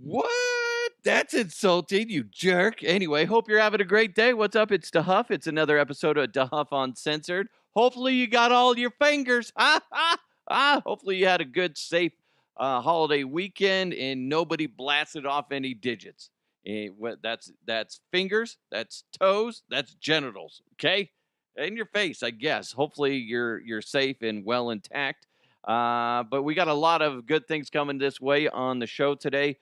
What? That's insulting, you jerk. Anyway, hope you're having a great day. What's up? It's DeHuff. It's another episode of DeHuff Uncensored. Hopefully you got all your fingers. Hopefully you had a good, safe holiday weekend and nobody blasted off any digits. That's fingers, that's toes, that's genitals. Okay, and your face, I guess. Hopefully you're safe and well intact. But we got a lot of good things coming this way on the show today.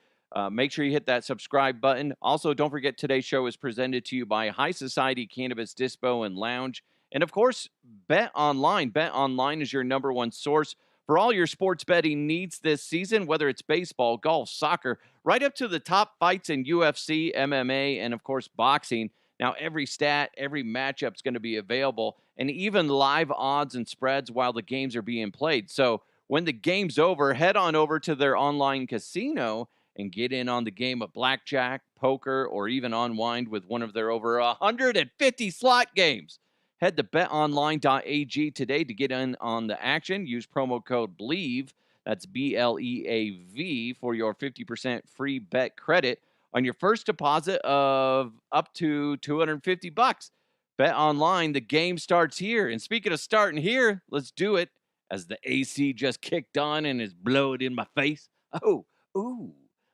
Make sure you hit that subscribe button. Also, don't forget today's show is presented to you by High Society Cannabis Dispo and Lounge. And of course, Bet Online. Bet Online is your number one source for all your sports betting needs this season, whether it's baseball, golf, soccer, right up to the top fights in UFC, MMA, and of course, boxing. Now, every stat, every matchup is going to be available, and even live odds and spreads while the games are being played. So when the game's over, head on over to their online casino and get in on the game of blackjack, poker, or even unwind with one of their over 150 slot games. Head to betonline.ag today to get in on the action. Use promo code BLEAV, that's BLEAV, for your 50% free bet credit on your first deposit of up to $250. Bet Online, the game starts here. And speaking of starting here, let's do it as the AC just kicked on and is blowing in my face. Ooh,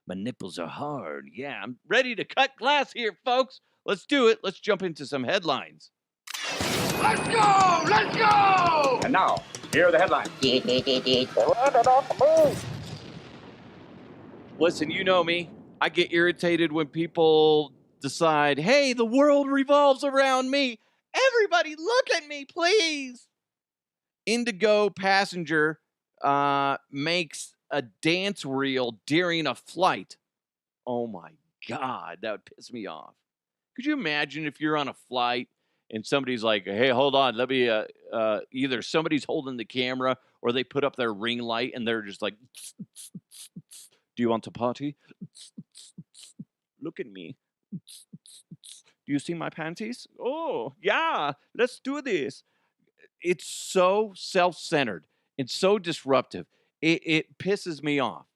my nipples are hard. Yeah, I'm ready to cut glass here, folks. Let's do it. Let's jump into some headlines. Let's go! Let's go! And now, here are the headlines. Listen, you know me. I get irritated when people decide, hey, the world revolves around me. Everybody look at me, please. IndiGo passenger makes a dance reel during a flight. Oh my God, that would piss me off. Could you imagine if you're on a flight and somebody's like, hey, hold on, let me, either somebody's holding the camera or they put up their ring light and they're just like, do you want to party? Look at me. Do you see my panties? Oh, yeah, let's do this. It's so self-centered and so disruptive. It pisses me off.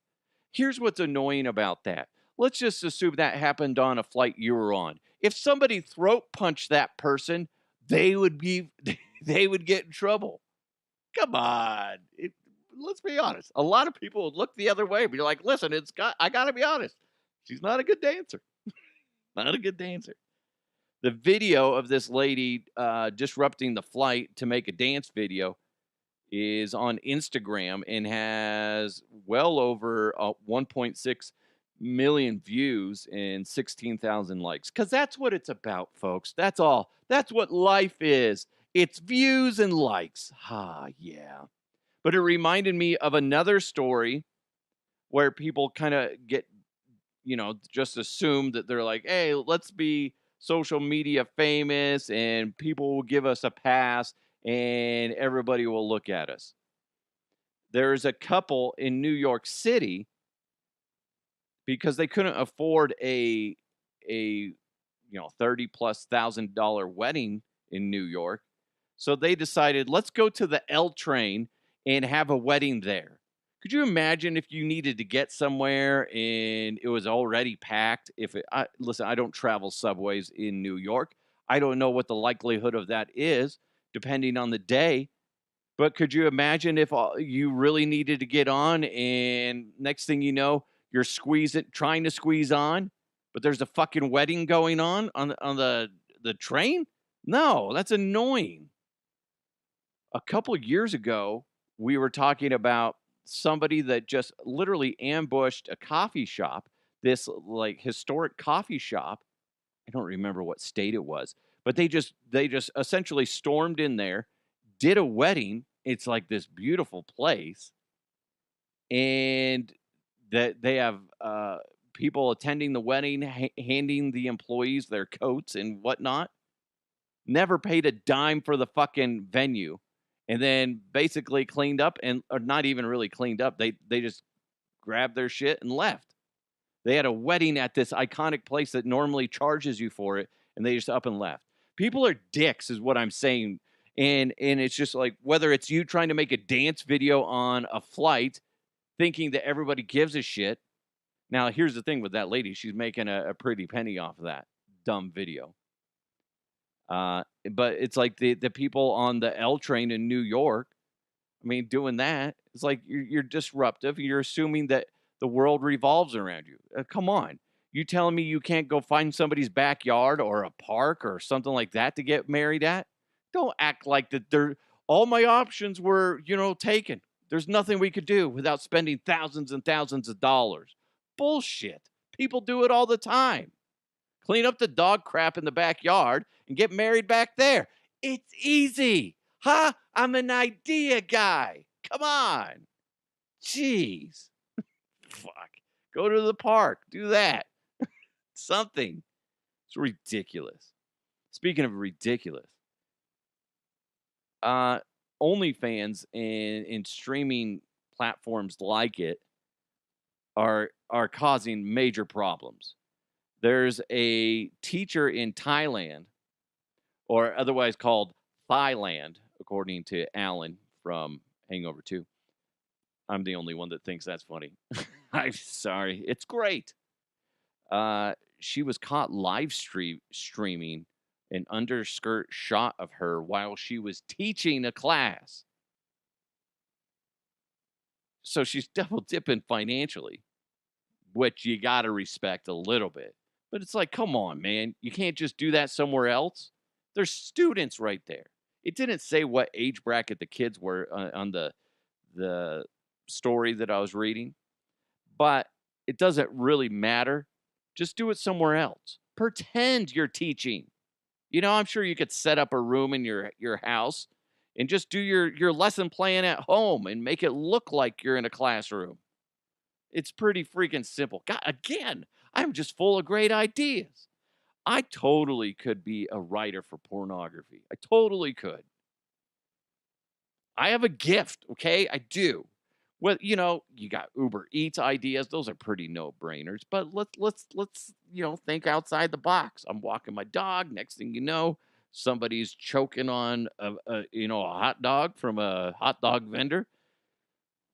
Here's what's annoying about that. Let's just assume that happened on a flight you were on. If somebody throat punched that person, they would get in trouble. Come on. Let's be honest. A lot of people would look the other way, but you're like, listen, I got to be honest. She's not a good dancer. Not a good dancer. The video of this lady disrupting the flight to make a dance video is on Instagram and has well over 1.6 million views and 16,000 likes. Because that's what it's about, folks. That's all. That's what life is. It's views and likes. Yeah. But it reminded me of another story where people kind of get, just assume that they're like, hey, let's be social media famous and people will give us a pass and everybody will look at us. There's a couple in New York City because they couldn't afford a $30,000+ wedding in New York. So they decided, let's go to the L train and have a wedding there. Could you imagine if you needed to get somewhere and it was already packed? Listen, I don't travel subways in New York. I don't know what the likelihood of that is, depending on the day. But could you imagine if you really needed to get on and next thing you know, you're trying to squeeze on, but there's a fucking wedding going on the train? No, that's annoying. A couple of years ago, we were talking about somebody that just literally ambushed a coffee shop, this like historic coffee shop. I don't remember what state it was, but they just essentially stormed in there, did a wedding. It's like this beautiful place, and that they have people attending the wedding, handing the employees their coats and whatnot. Never paid a dime for the fucking venue. And then basically cleaned up or not even really cleaned up. They just grabbed their shit and left. They had a wedding at this iconic place that normally charges you for it, and they just up and left. People are dicks is what I'm saying. And it's just like, whether it's you trying to make a dance video on a flight, thinking that everybody gives a shit. Now, here's the thing with that lady, she's making a pretty penny off of that dumb video. But it's like the people on the L train in New York, I mean, doing that, it's like you're disruptive. You're assuming that the world revolves around you. Come on. You telling me you can't go find somebody's backyard or a park or something like that to get married at? Don't act like that they're all my options were, taken. There's nothing we could do without spending thousands and thousands of dollars. Bullshit. People do it all the time. Clean up the dog crap in the backyard and get married back there. It's easy. Huh? I'm an idea guy. Come on. Jeez. Fuck. Go to the park. Do that. Something. It's ridiculous. Speaking of ridiculous, uh, OnlyFans and streaming platforms like it are causing major problems. There's a teacher in Thailand, or otherwise called Thailand, according to Alan from Hangover 2. I'm the only one that thinks that's funny. I'm sorry. It's great. She was caught streaming an underskirt shot of her while she was teaching a class. So she's double dipping financially, which you got to respect a little bit. But it's like, come on, man. You can't just do that somewhere else. There's students right there. It didn't say what age bracket the kids were on the story that I was reading, but it doesn't really matter. Just do it somewhere else. Pretend you're teaching. I'm sure you could set up a room in your house and just do your lesson plan at home and make it look like you're in a classroom. It's pretty freaking simple. God, again, I'm just full of great ideas. I totally could be a writer for pornography. I totally could. I have a gift, okay? I do. Well, you got Uber Eats ideas. Those are pretty no-brainers. But let's think outside the box. I'm walking my dog. Next thing you know, somebody's choking on a hot dog from a hot dog vendor.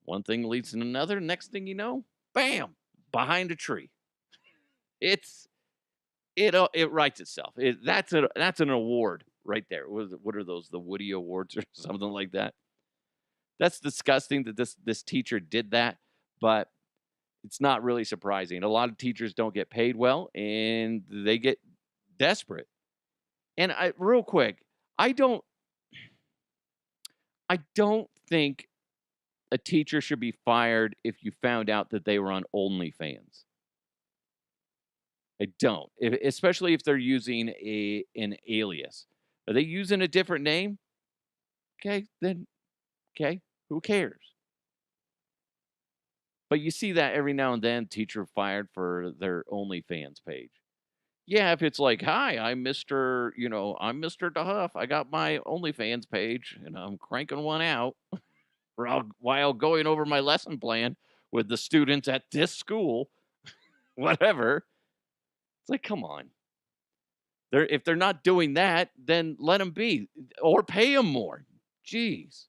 One thing leads to another. Next thing you know, bam, behind a tree. It writes itself. That's an award right there. What are those? The Woody Awards or something like that. That's disgusting that this teacher did that, but it's not really surprising. A lot of teachers don't get paid well, and they get desperate. And real quick, I don't think a teacher should be fired if you found out that they were on OnlyFans. I don't, especially if they're using an alias. Are they using a different name? Okay, who cares? But you see that every now and then, teacher fired for their OnlyFans page. Yeah, if it's like, "Hi, I'm Mr. DeHuff. I got my OnlyFans page, and I'm cranking one out while going over my lesson plan with the students at this school," whatever. It's like, come on. If they're not doing that, then let them be, or pay them more. Jeez.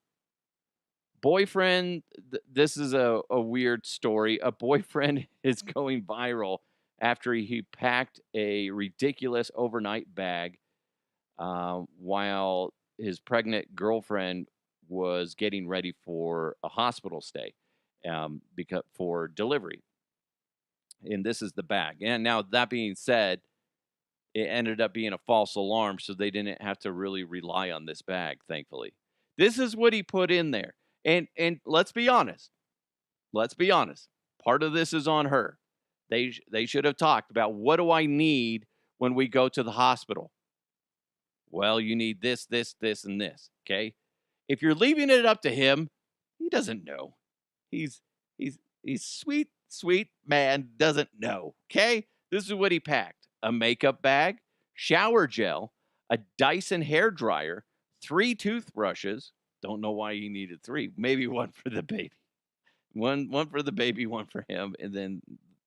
Boyfriend, this is a weird story. A boyfriend is going viral after he packed a ridiculous overnight bag while his pregnant girlfriend was getting ready for a hospital stay because for delivery. And this is the bag. And now that being said, it ended up being a false alarm, so they didn't have to really rely on this bag, thankfully. This is what he put in there. And let's be honest. Let's be honest. Part of this is on her. They should have talked about, what do I need when we go to the hospital? Well, you need this, this, this, and this. Okay. If you're leaving it up to him, he doesn't know. He's sweet, sweet man, doesn't know. Okay. This is what he packed: a makeup bag, shower gel, a Dyson hair dryer, 3 toothbrushes. Don't know why he needed 3. Maybe one for the baby. One for the baby, one for him, and then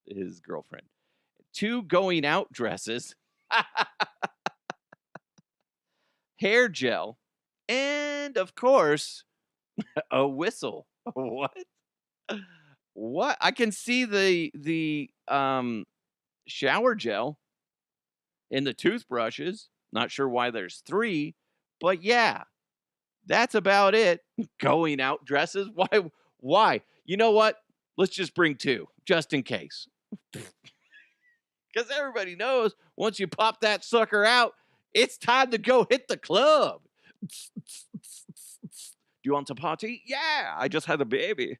his girlfriend. 2 going out dresses, hair gel, and of course, a whistle. What? What? I can see the shower gel and the toothbrushes. Not sure why there's 3, but yeah, that's about it. Going out dresses? Why? You know what? Let's just bring 2 just in case. Because everybody knows once you pop that sucker out, it's time to go hit the club. Do you want to party? Yeah, I just had a baby.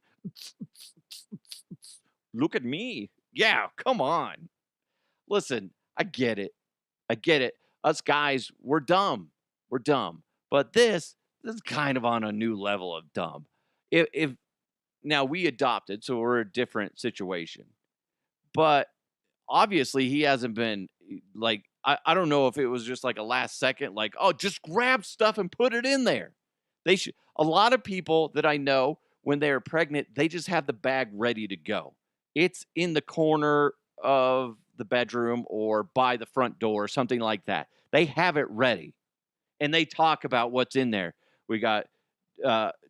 Look at me. Yeah, come on. Listen, I get it. I get it. Us guys, we're dumb. We're dumb. But this is kind of on a new level of dumb. If now we adopted, so we're a different situation. But obviously he hasn't been like I don't know if it was just like a last second, like, oh, just grab stuff and put it in there. They should a lot of people that I know when they're pregnant, they just have the bag ready to go. It's in the corner of the bedroom or by the front door, something like that. They have it ready and they talk about what's in there. We got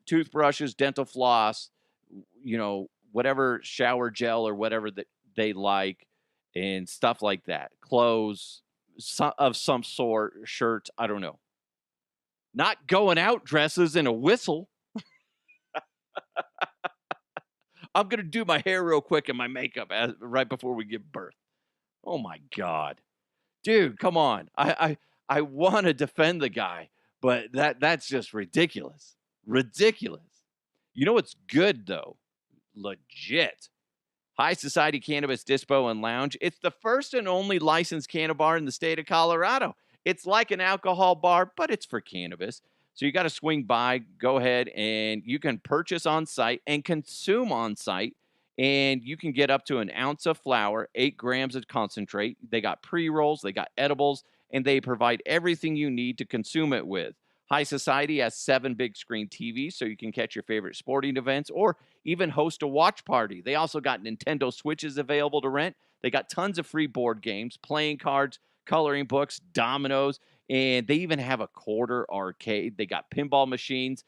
toothbrushes, dental floss, whatever shower gel or whatever that they like, and stuff like that. Clothes of some sort, shirts. I don't know. Not going out dresses and a whistle. I'm gonna do my hair real quick and my makeup right before we give birth. Oh my god, dude, come on. I want to defend the guy, but that's just ridiculous. Ridiculous. You know what's good though? Legit. High Society Cannabis Dispo and Lounge. It's the first and only licensed cannabis bar in the state of Colorado. It's like an alcohol bar, but it's for cannabis. So you got to swing by, go ahead, and you can purchase on site and consume on site. And you can get up to an ounce of flour, 8 grams of concentrate. They got pre rolls, they got edibles, and they provide everything you need to consume it with. High Society has 7 big screen TVs so you can catch your favorite sporting events or even host a watch party. They also got Nintendo Switches available to rent. They got tons of free board games, playing cards, coloring books, dominoes, and they even have a quarter arcade. They got pinball machines,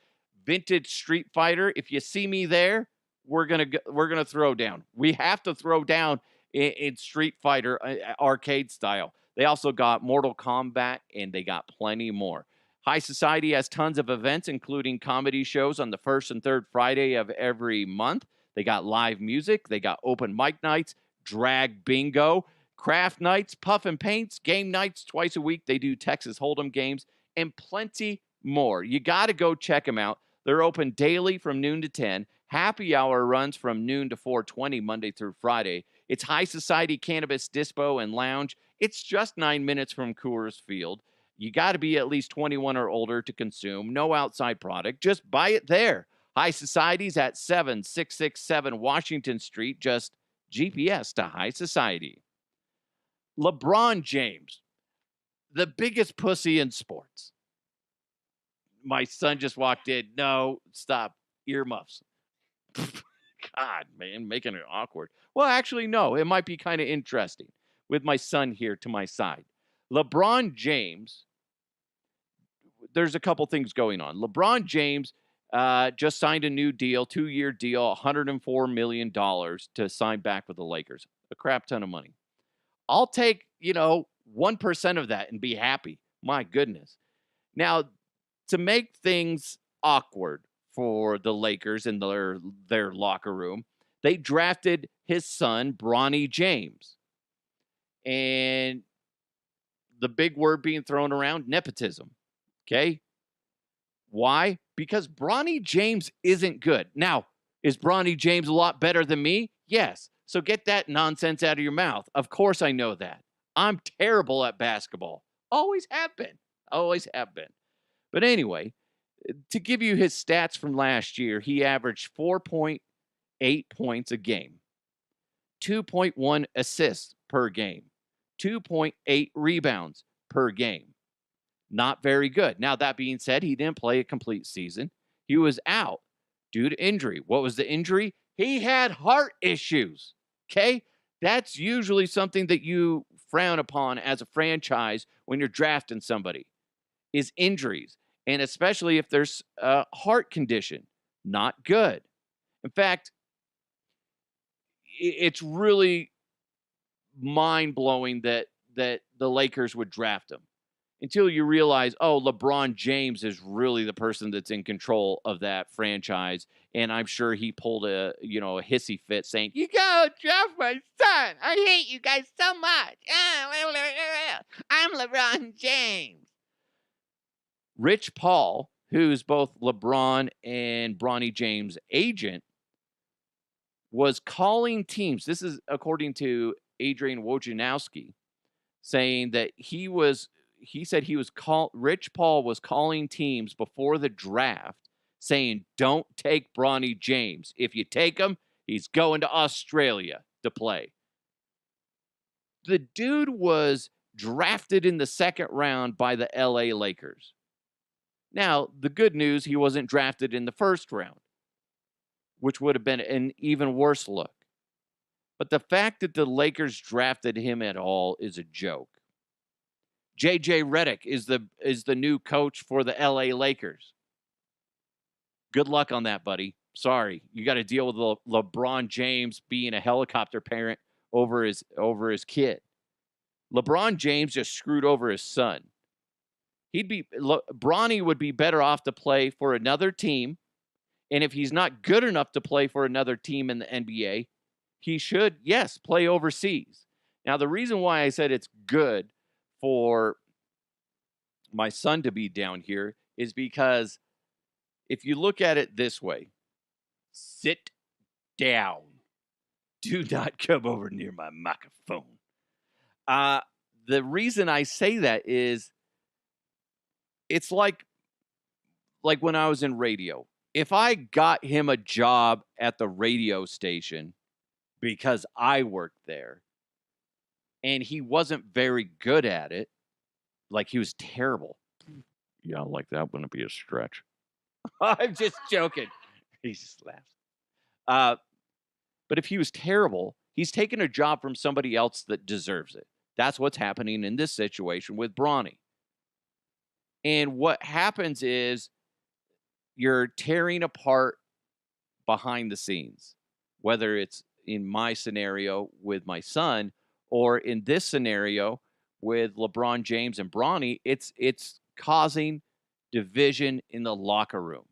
vintage Street Fighter. If you see me there, we're gonna throw down. We have to throw down in Street Fighter arcade style. They also got Mortal Kombat, and they got plenty more. High Society has tons of events, including comedy shows on the first and third Friday of every month. They got live music, they got open mic nights, drag bingo, craft nights, puff and paints, game nights twice a week. They do Texas Hold'em games and plenty more. You got to go check them out. They're open daily from noon to 10. Happy hour runs from noon to 4:20 Monday through Friday. It's High Society Cannabis Dispo and Lounge. It's just 9 minutes from Coors Field. You got to be at least 21 or older to consume. No outside product. Just buy it there. High Society's at 7667 Washington Street. Just GPS to High Society. LeBron James, the biggest pussy in sports. My son just walked in. No, stop. Earmuffs. God, man, making it awkward. Well, actually, no. It might be kind of interesting with my son here to my side. LeBron James, there's a couple things going on. LeBron James just signed a new deal, 2-year deal, $104 million to sign back with the Lakers. A crap ton of money. I'll take, 1% of that and be happy. My goodness. Now, to make things awkward for the Lakers in their locker room, they drafted his son, Bronny James. And the big word being thrown around, nepotism. Okay. Why? Because Bronny James isn't good. Now, is Bronny James a lot better than me? Yes. So get that nonsense out of your mouth. Of course I know that. I'm terrible at basketball. Always have been. Always have been. But anyway, to give you his stats from last year, he averaged 4.8 points a game, 2.1 assists per game, 2.8 rebounds per game. Not very good. Now, that being said, he didn't play a complete season. He was out due to injury. What was the injury? He had heart issues. Okay. That's usually something that you frown upon as a franchise when you're drafting somebody is injuries. And especially if there's a heart condition, not good. In fact, it's really mind blowing that the Lakers would draft him until you realize, oh, LeBron James is really the person that's in control of that franchise. And I'm sure he pulled a hissy fit saying, "You go draft my son. I hate you guys so much. I'm LeBron James." Rich Paul, who's both LeBron and Bronny James' agent, was calling teams. This is according to Adrian Wojnarowski, saying that he said Rich Paul was calling teams before the draft saying, "Don't take Bronny James. If you take him, he's going to Australia to play." The dude was drafted in the second round by the LA Lakers. Now, the good news, he wasn't drafted in the first round, which would have been an even worse look. But the fact that the Lakers drafted him at all is a joke. JJ Redick is the new coach for the LA Lakers. Good luck on that, buddy. Sorry, you got to deal with LeBron James being a helicopter parent over his kid. LeBron James just screwed over his son. Bronny would be better off to play for another team, and if he's not good enough to play for another team in the NBA, he should, yes, play overseas. Now, the reason why I said it's good for my son to be down here is because if you look at it this way, sit down. Do not come over near my microphone. The reason I say that is it's like when I was in radio. If I got him a job at the radio station because I worked there and he wasn't very good at it, like he was terrible. Yeah, like that wouldn't be a stretch. I'm just joking. He just laughs. But if he was terrible, he's taking a job from somebody else that deserves it. That's what's happening in this situation with Bronny. And what happens is you're tearing apart behind the scenes, whether it's in my scenario with my son or in this scenario with LeBron James and Bronny, it's causing division in the locker room.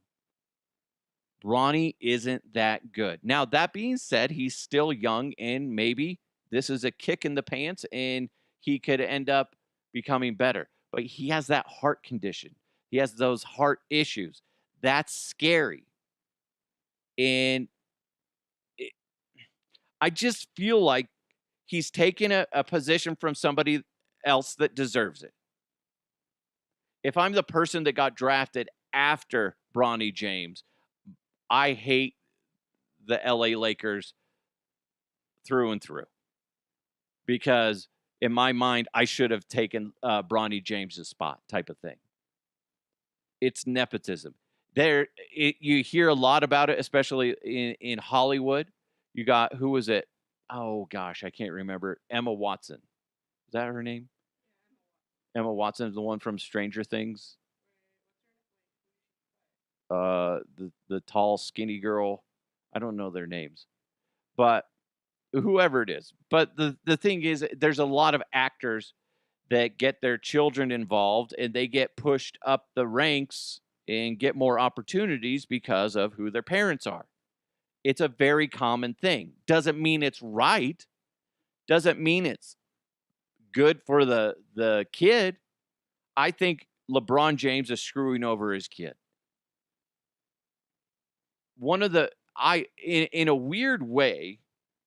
Bronny isn't that good. Now, that being said, he's still young, and maybe this is a kick in the pants, and he could end up becoming better. But he has that heart condition. He has those heart issues. That's scary. And I just feel like he's taking a position from somebody else that deserves it. If I'm the person that got drafted after Bronny James, I hate the LA Lakers through and through because in my mind, I should have taken Bronny James's spot type of thing. It's nepotism. You hear a lot about it, especially in Hollywood. You got, who was it? Oh gosh, I can't remember. Emma Watson. Is that her name? Emma Watson is the one from Stranger Things. The tall, skinny girl. I don't know their names, but whoever it is. But the thing is, there's a lot of actors that get their children involved and they get pushed up the ranks and get more opportunities because of who their parents are. It's a very common thing. Doesn't mean it's right. Doesn't mean it's good for the kid. I think LeBron James is screwing over his kid. In a weird way,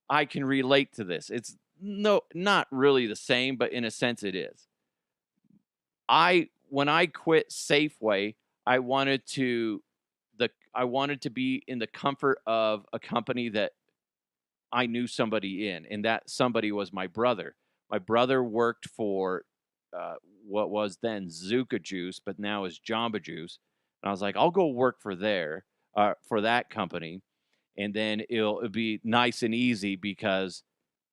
I can relate to this. It's not really the same, but in a sense it is. When I quit Safeway, I wanted to be in the comfort of a company that I knew somebody in, and that somebody was my brother. My brother worked for what was then Zuka Juice, but now is Jamba Juice. And I was like, I'll go work for that company, and then it'll be nice and easy because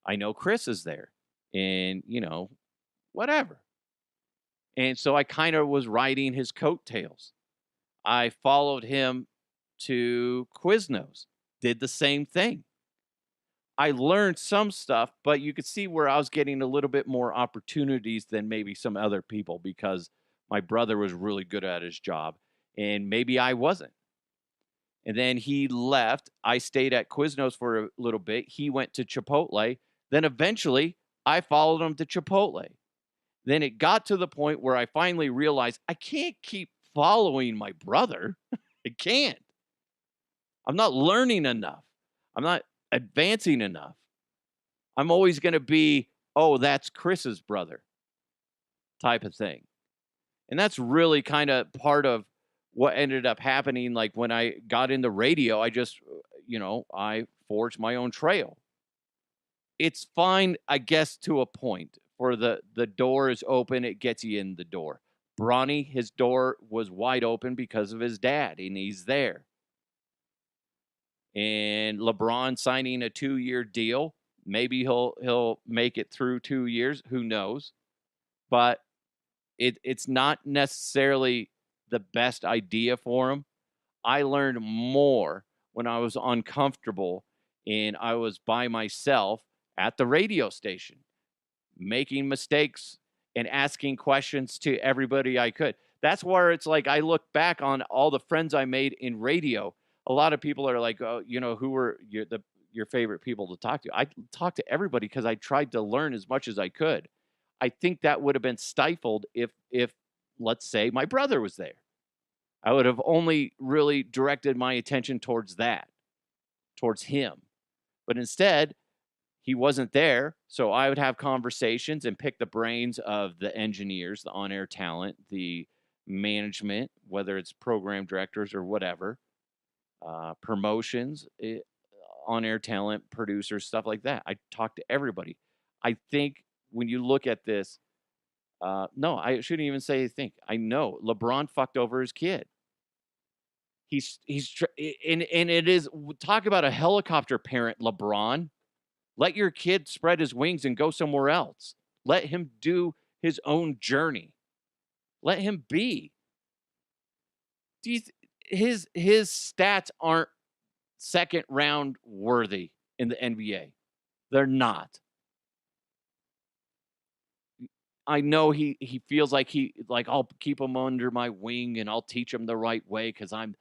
I know Chris is there, and whatever. And so I kind of was riding his coattails. I followed him to Quiznos, did the same thing. I learned some stuff, but you could see where I was getting a little bit more opportunities than maybe some other people because my brother was really good at his job and maybe I wasn't. And then he left. I stayed at Quiznos for a little bit. He went to Chipotle. Then eventually I followed him to Chipotle. Then it got to the point where I finally realized I can't keep following my brother. I can't. I'm not learning enough. I'm not advancing enough. I'm always going to be, oh, that's Chris's brother type of thing. And that's really kind of part of what ended up happening. Like when I got into radio, I just, I forged my own trail. It's fine, I guess, to a point. For the door is open, it gets you in the door. Bronny, his door was wide open because of his dad, and he's there. And LeBron signing a 2-year deal. Maybe he'll make it through 2 years. Who knows? But it's not necessarily the best idea for him. I learned more when I was uncomfortable and I was by myself at the radio station, making mistakes and asking questions to everybody I could. That's where it's like I look back on all the friends I made in radio. A lot of people are like, "Oh, who were your favorite people to talk to?" I talked to everybody because I tried to learn as much as I could. I think that would have been stifled if let's say my brother was there. I would have only really directed my attention towards that, towards him. But instead, he wasn't there, so I would have conversations and pick the brains of the engineers, the on-air talent, the management, whether it's program directors or whatever, promotions, on-air talent, producers, stuff like that. I talk to everybody. I think when you look at this, no, I shouldn't even say think. I know LeBron fucked over his kid. And it is talk about a helicopter parent, LeBron. Let your kid spread his wings and go somewhere else. Let him do his own journey. Let him be. Do you his stats aren't second round worthy in the NBA. They're not. I know he feels like I'll keep him under my wing and I'll teach him the right way because I'm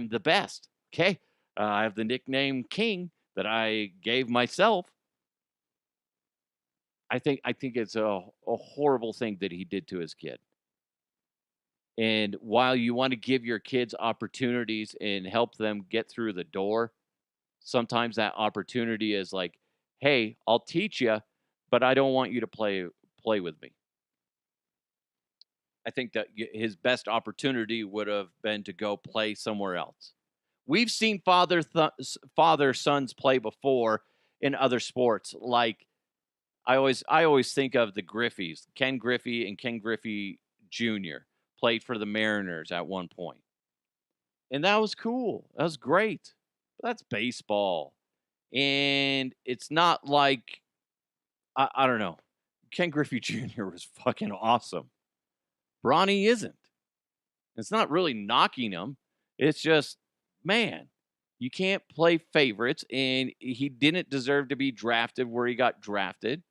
the best. Okay, I have the nickname King that I gave myself. I think it's a horrible thing that he did to his kid. And while you want to give your kids opportunities and help them get through the door, sometimes that opportunity is like, "Hey, I'll teach you, but I don't want you to play with me." I think that his best opportunity would have been to go play somewhere else. We've seen father sons play before in other sports. Like I always think of the Griffeys, Ken Griffey and Ken Griffey Jr. played for the Mariners at one point, and that was cool. That was great. But that's baseball, and it's not like I don't know. Ken Griffey Jr. was fucking awesome. Bronny isn't. It's not really knocking him. It's just, man, you can't play favorites, and he didn't deserve to be drafted where he got drafted.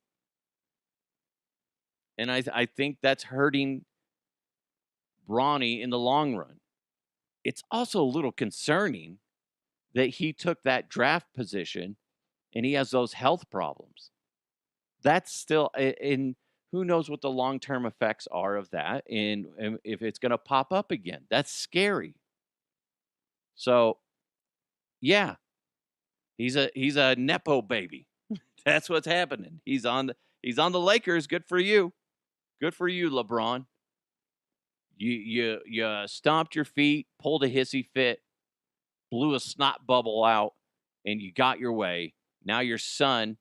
And I think that's hurting Bronny in the long run. It's also a little concerning that he took that draft position and he has those health problems. That's still in who knows what the long-term effects are of that and if it's going to pop up again. That's scary. So, yeah, he's a nepo baby. That's what's happening. He's on the Lakers. Good for you. Good for you, LeBron. You stomped your feet, pulled a hissy fit, blew a snot bubble out, and you got your way. Now your son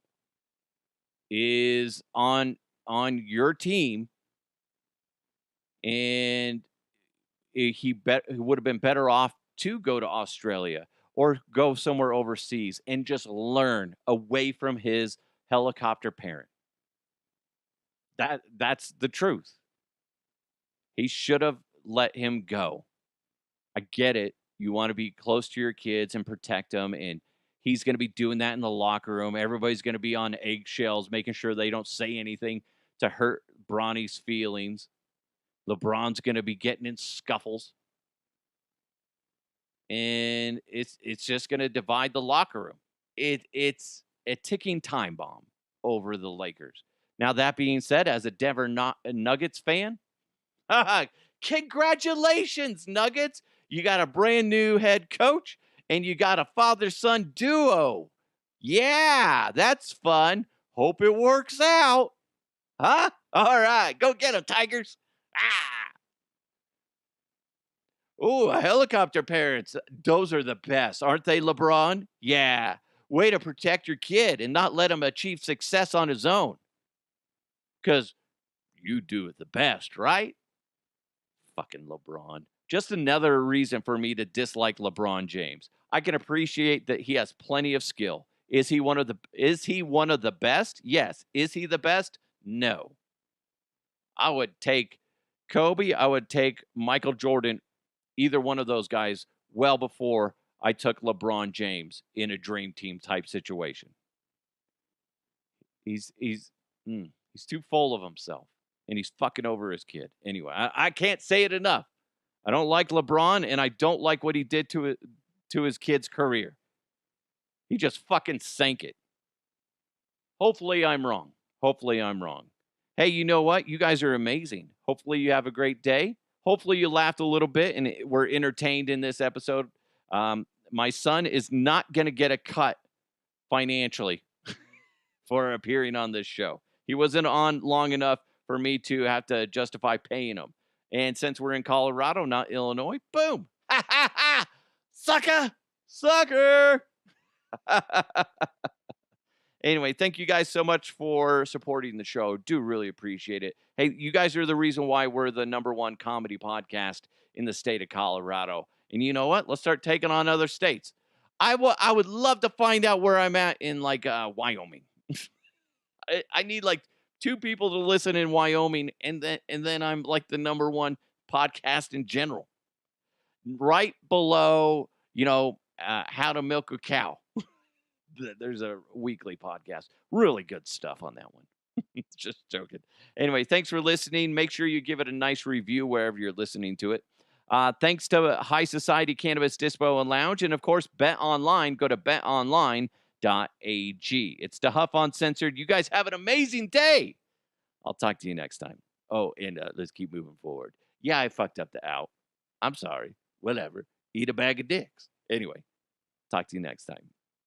is on your team, and he would have been better off to go to Australia or go somewhere overseas and just learn away from his helicopter parent. That's the truth. He should have let him go. I get it. You want to be close to your kids and protect them, and He's going to be doing that in the locker room. Everybody's going to be on eggshells, making sure they don't say anything to hurt Bronny's feelings. LeBron's going to be getting in scuffles, and it's just going to divide the locker room. It's a ticking time bomb over the Lakers. Now that being said, as a Denver Nuggets fan, congratulations, Nuggets! You got a brand new head coach, and you got a father-son duo. Yeah, that's fun. Hope it works out. Huh? All right, go get them, Tigers. Ah. Ooh, helicopter parents. Those are the best, aren't they, LeBron? Yeah. Way to protect your kid and not let him achieve success on his own. Because you do it the best, right? Fucking LeBron. Just another reason for me to dislike LeBron James. I can appreciate that he has plenty of skill. Is he one of the best? Yes. Is he the best? No. I would take Kobe, I would take Michael Jordan, either one of those guys well before I took LeBron James in a dream team type situation. He's too full of himself, and he's fucking over his kid. Anyway, I can't say it enough. I don't like LeBron, and I don't like what he did to his kid's career. He just fucking sank it. Hopefully, I'm wrong. Hopefully, I'm wrong. Hey, you know what? You guys are amazing. Hopefully, you have a great day. Hopefully, you laughed a little bit and were entertained in this episode. My son is not going to get a cut financially for appearing on this show. He wasn't on long enough for me to have to justify paying him. And since we're in Colorado, not Illinois, boom. Ha ha ha! Sucker! Sucker! Anyway, thank you guys so much for supporting the show. Do really appreciate it. Hey, you guys are the reason why we're the #1 comedy podcast in the state of Colorado. And you know what? Let's start taking on other states. I would love to find out where I'm at in like Wyoming. I need like 2 people to listen in Wyoming, and then I'm like the #1 podcast in general. Right below, how to milk a cow. There's a weekly podcast. Really good stuff on that one. Just joking. Anyway, thanks for listening. Make sure you give it a nice review wherever you're listening to it. Thanks to High Society Cannabis Dispo and Lounge. And of course, Bet Online. Go to betonline.ag. It's the Huff Uncensored. You guys have an amazing day. I'll talk to you next time. Oh, and let's keep moving forward. Yeah, I fucked up the out. I'm sorry. Whatever. Eat a bag of dicks. Anyway, talk to you next time.